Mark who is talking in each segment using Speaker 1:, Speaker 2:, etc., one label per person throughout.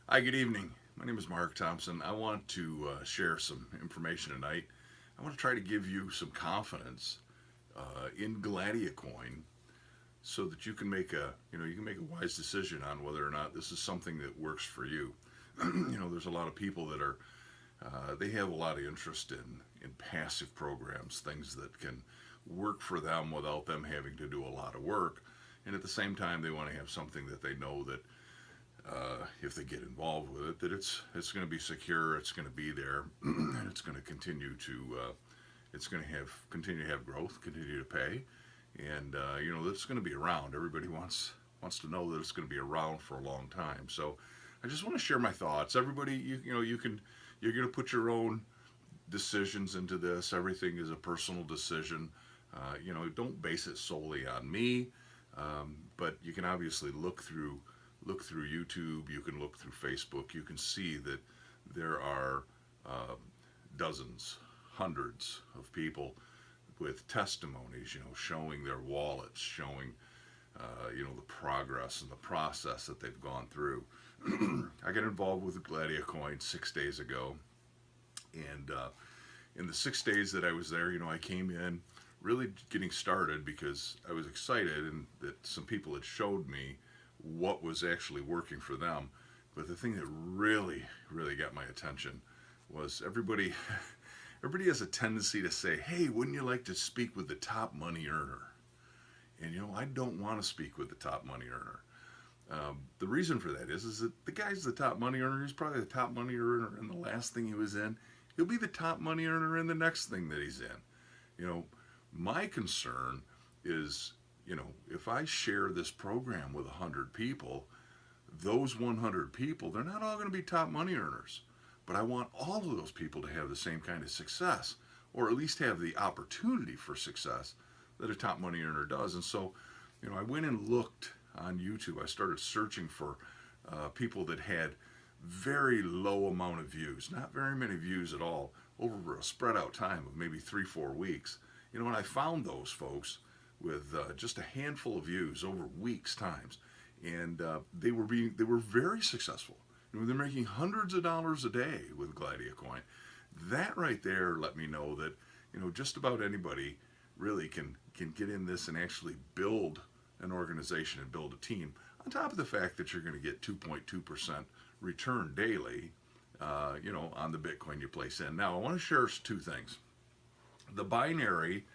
Speaker 1: Hi, good evening. My name is Mark Thompson. I want to share some information tonight. I want to try to give you some confidence in Gladiacoin so that you can make a wise decision on whether or not this is something that works for you. There's a lot of people that are they have a lot of interest in passive programs, things that can work for them without them having to do a lot of work, and at the same time they want to have something that they know that if they get involved with it, that it's going to be secure, it's going to be there, and it's going to it's going to have continue to have growth, continue to pay, and that's going to be around. Everybody wants to know that it's going to be around for a long time. So I just want to share my thoughts. Everybody, you're going to put your own decisions into this. Everything is a personal decision. Don't base it solely on me, but you can obviously look through YouTube, you can look through Facebook, you can see that there are uh, dozens, hundreds of people with testimonies, showing their wallets, showing, the progress and the process that they've gone through. I got involved with Gladiacoin 6 days ago, and in the 6 days that I was there, I came in really getting started because I was excited and that some people had showed me what was actually working for them. But the thing that really, really got my attention was everybody has a tendency to say, "Hey, wouldn't you like to speak with the top money earner?" And I don't want to speak with the top money earner. The reason for that is that the guy's the top money earner. He's probably the top money earner in the last thing he was in. He'll be the top money earner in the next thing that he's in. You know, my concern is, if I share this program with 100 people, those 100 people, they're not all going to be top money earners. But I want all of those people to have the same kind of success, or at least have the opportunity for success that a top money earner does. And so, I went and looked on YouTube. I started searching for people that had very low amount of views, not very many views at all, over a spread out time of maybe 3-4 weeks. And I found those folks with just a handful of views over weeks times, and they were very successful. They're making hundreds of dollars a day with Gladiacoin. That right there let me know that just about anybody really can get in this and actually build an organization and build a team. On top of the fact that you're going to get 2.2% return daily, on the Bitcoin you place in. Now I want to share two things. The binary,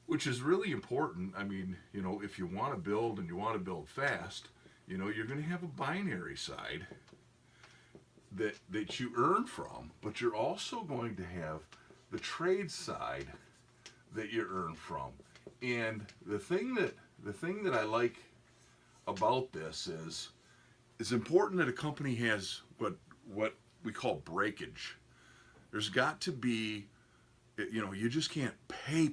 Speaker 1: which is really important. I mean, if you want to build and you want to build fast, you're going to have a binary side that you earn from, but you're also going to have the trade side that you earn from. And the thing that I like about this is it's important that a company has what we call breakage. There's got to be, you just can't pay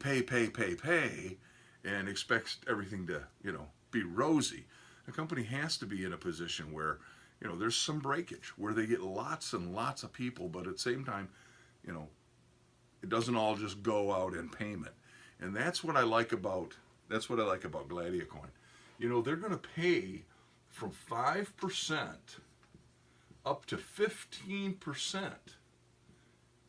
Speaker 1: and expect everything to, be rosy. A company has to be in a position where, there's some breakage, where they get lots and lots of people, but at the same time, you know, it doesn't all just go out in payment. And that's what I like about Gladiacoin. They're going to pay from 5% up to 15%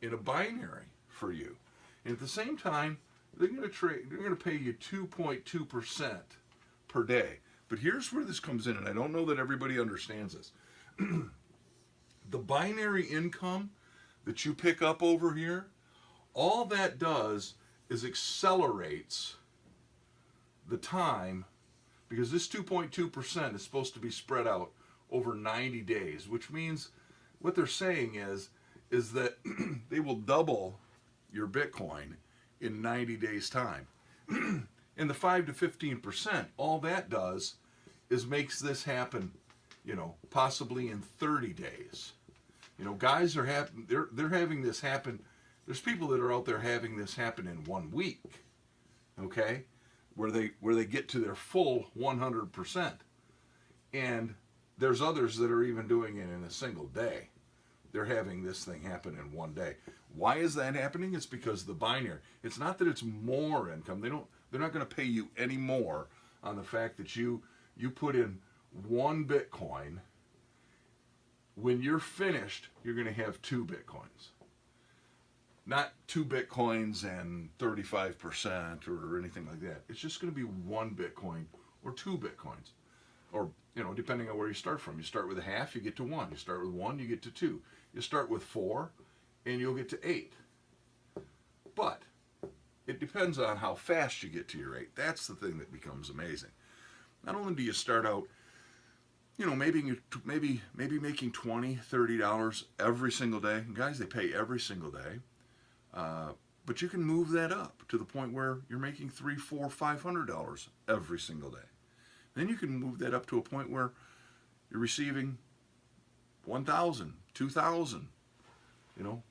Speaker 1: in a binary for you. And at the same time, they're going to pay you 2.2% per day. But here's where this comes in, and I don't know that everybody understands this. The binary income that you pick up over here, all that does is accelerates the time, because this 2.2% is supposed to be spread out over 90 days, which means what they're saying is that they will double your Bitcoin in 90 days time. And the 5 to 15%, all that does is makes this happen, possibly in 30 days. Guys are they're having this happen. There's people that are out there having this happen in 1 week. Okay? Where they get to their full 100%. And there's others that are even doing it in a single day. They're having this thing happen in 1 day. Why is that happening? It's because of the binary. It's not that it's more income. They're not going to pay you any more on the fact that you put in 1 Bitcoin when you're finished, you're going to have 2 Bitcoins. Not 2 Bitcoins and 35% or anything like that. It's just going to be 1 Bitcoin or 2 Bitcoins. Or, depending on where you start from. You start with a half, you get to 1. You start with 1, you get to 2. You start with 4, and you'll get to 8. But it depends on how fast you get to your 8. That's the thing that becomes amazing. Not only do you start out, maybe making $20, $30 every single day. And guys, they pay every single day. But you can move that up to the point where you're making $300, $400, $500 every single day. Then you can move that up to a point where you're receiving $1,000, $2,000.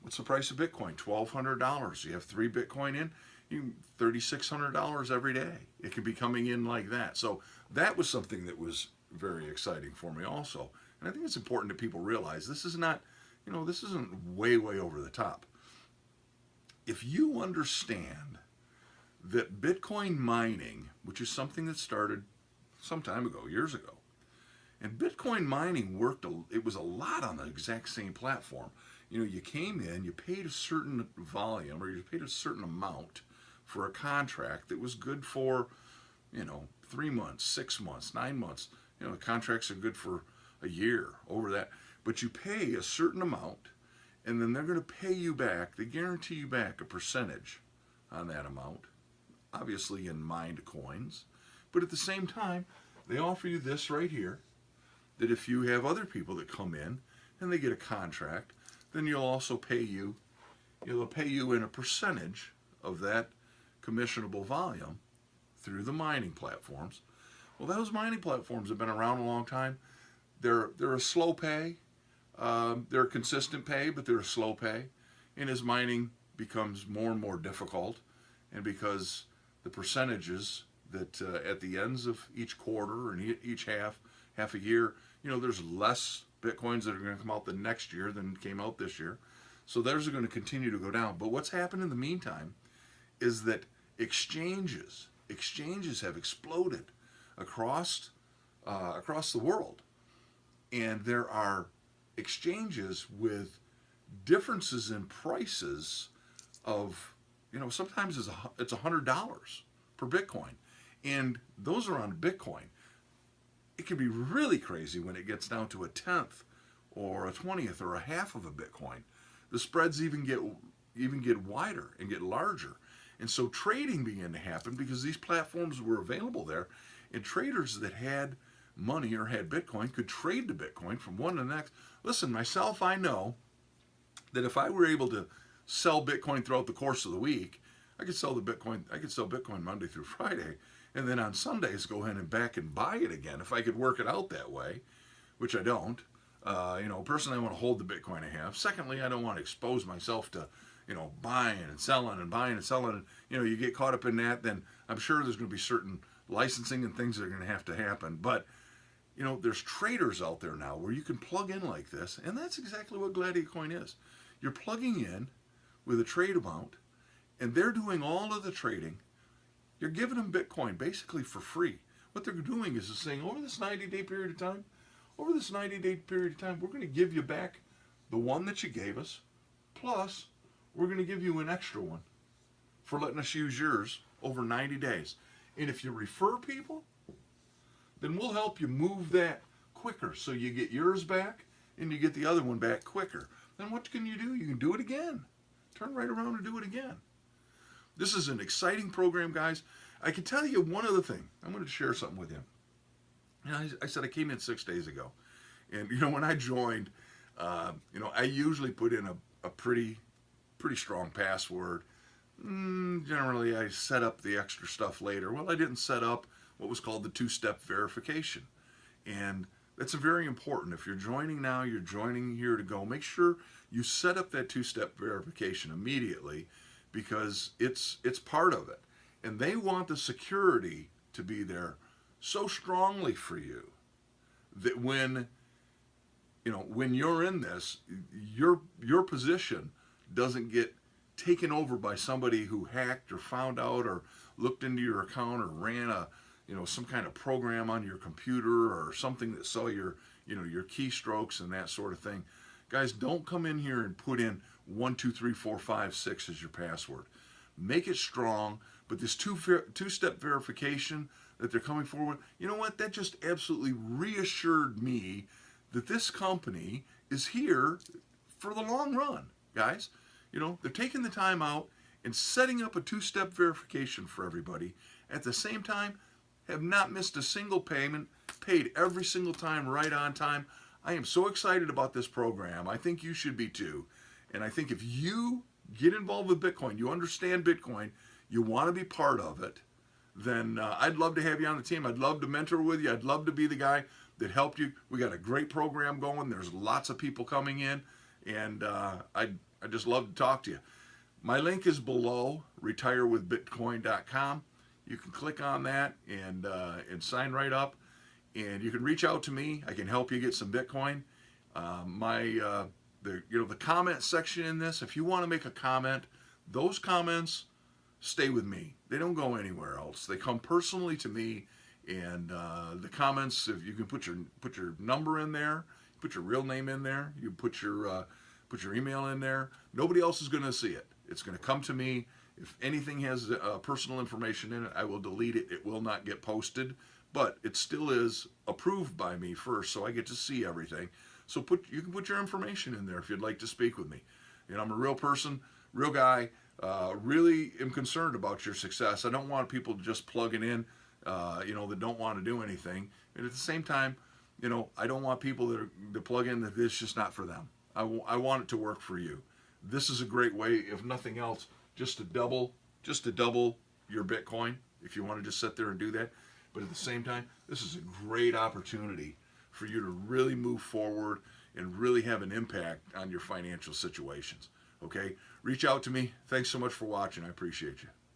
Speaker 1: What's the price of Bitcoin? $1,200. You have 3 Bitcoin in, you $3,600 every day. It could be coming in like that. So that was something that was very exciting for me also. And I think it's important that people realize this is not, this isn't way, way over the top. If you understand that Bitcoin mining, which is something that started some time ago, years ago, and Bitcoin mining it was a lot on the exact same platform. You came in, you paid a certain volume or you paid a certain amount for a contract that was good for, 3 months, 6 months, 9 months. Contracts are good for a year, over that. But you pay a certain amount, and then they're going to pay you back. They guarantee you back a percentage on that amount, obviously in mined coins. But at the same time, they offer you this right here, that if you have other people that come in and they get a contract, then they'll pay you in a percentage of that commissionable volume through the mining platforms. Well, those mining platforms have been around a long time. They're a slow pay. They're a consistent pay, but they're a slow pay. And as mining becomes more and more difficult, and because the percentages that at the ends of each quarter and each half a year, there's less Bitcoins that are going to come out the next year than came out this year. So those are going to continue to go down. But what's happened in the meantime is that exchanges have exploded across the world. And there are exchanges with differences in prices of, sometimes it's $100 per Bitcoin. And those are on Bitcoin. It can be really crazy when it gets down to a 10th or a 20th or a half of a Bitcoin. The spreads even get wider and get larger. And so trading began to happen because these platforms were available there, and traders that had money or had Bitcoin could trade the Bitcoin from one to the next. Listen, myself, I know that if I were able to sell Bitcoin throughout the course of the week, I could sell Bitcoin Monday through Friday, and then on Sundays go ahead and back and buy it again if I could work it out that way, which I don't. Personally, I want to hold the Bitcoin I have. Secondly, I don't want to expose myself to, buying and selling and buying and selling. And, you get caught up in that, then I'm sure there's going to be certain licensing and things that are going to happen. But, there's traders out there now where you can plug in like this, and that's exactly what Gladiacoin is. You're plugging in with a trade amount, and they're doing all of the trading. You're giving them Bitcoin basically for free. What they're doing is saying, over this 90-day period of time, we're going to give you back the one that you gave us, plus we're going to give you an extra one for letting us use yours over 90 days. And if you refer people, then we'll help you move that quicker so you get yours back and you get the other one back quicker. Then what can you do? You can do it again. Turn right around and do it again. This is an exciting program, guys. I can tell you one other thing. I'm going to share something with you. I said I came in 6 days ago. And, when I joined, I usually put in a pretty strong password. Generally, I set up the extra stuff later. Well, I didn't set up what was called the 2-step verification. And that's very important. If you're joining now, you're joining here to go, make sure you set up that 2-step verification immediately, because it's part of it. And they want the security to be there so strongly for you that when you're in this, your position doesn't get taken over by somebody who hacked or found out or looked into your account or ran some kind of program on your computer or something that saw your your keystrokes and that sort of thing. Guys, don't come in here and put in 1 2 3 4 5 6 as your password. Make it strong, but this two-step verification that they're coming forward, you know what? That just absolutely reassured me that this company is here for the long run, guys. They're taking the time out and setting up a two-step verification for everybody. At the same time, have not missed a single payment, paid every single time right on time. I am so excited about this program. I think you should be too. And I think if you get involved with Bitcoin, you understand Bitcoin, you want to be part of it, then I'd love to have you on the team. I'd love to mentor with you. I'd love to be the guy that helped you. We got a great program going. There's lots of people coming in, and I'd just love to talk to you. My link is below, retirewithbitcoin.com. You can click on that and sign right up, and you can reach out to me. I can help you get some Bitcoin. The comment section in this, if you want to make a comment, those comments stay with me. They don't go anywhere else. They come personally to me, and the comments, if you can put your number in there, put your real name in there, you put your email in there. Nobody else is going to see it. It's going to come to me. If anything has personal information in it, I will delete it. It will not get posted, but it still is approved by me first, so I get to see everything. So you can put your information in there if you'd like to speak with me. I'm a real person, real guy. Really am concerned about your success. I don't want people just plugging in, that don't want to do anything. And at the same time, I don't want people that plug in that it's just not for them. I want it to work for you. This is a great way, if nothing else, just to double your Bitcoin if you want to just sit there and do that. But at the same time, this is a great opportunity for you to really move forward and really have an impact on your financial situations. Okay? Reach out to me. Thanks so much for watching. I appreciate you.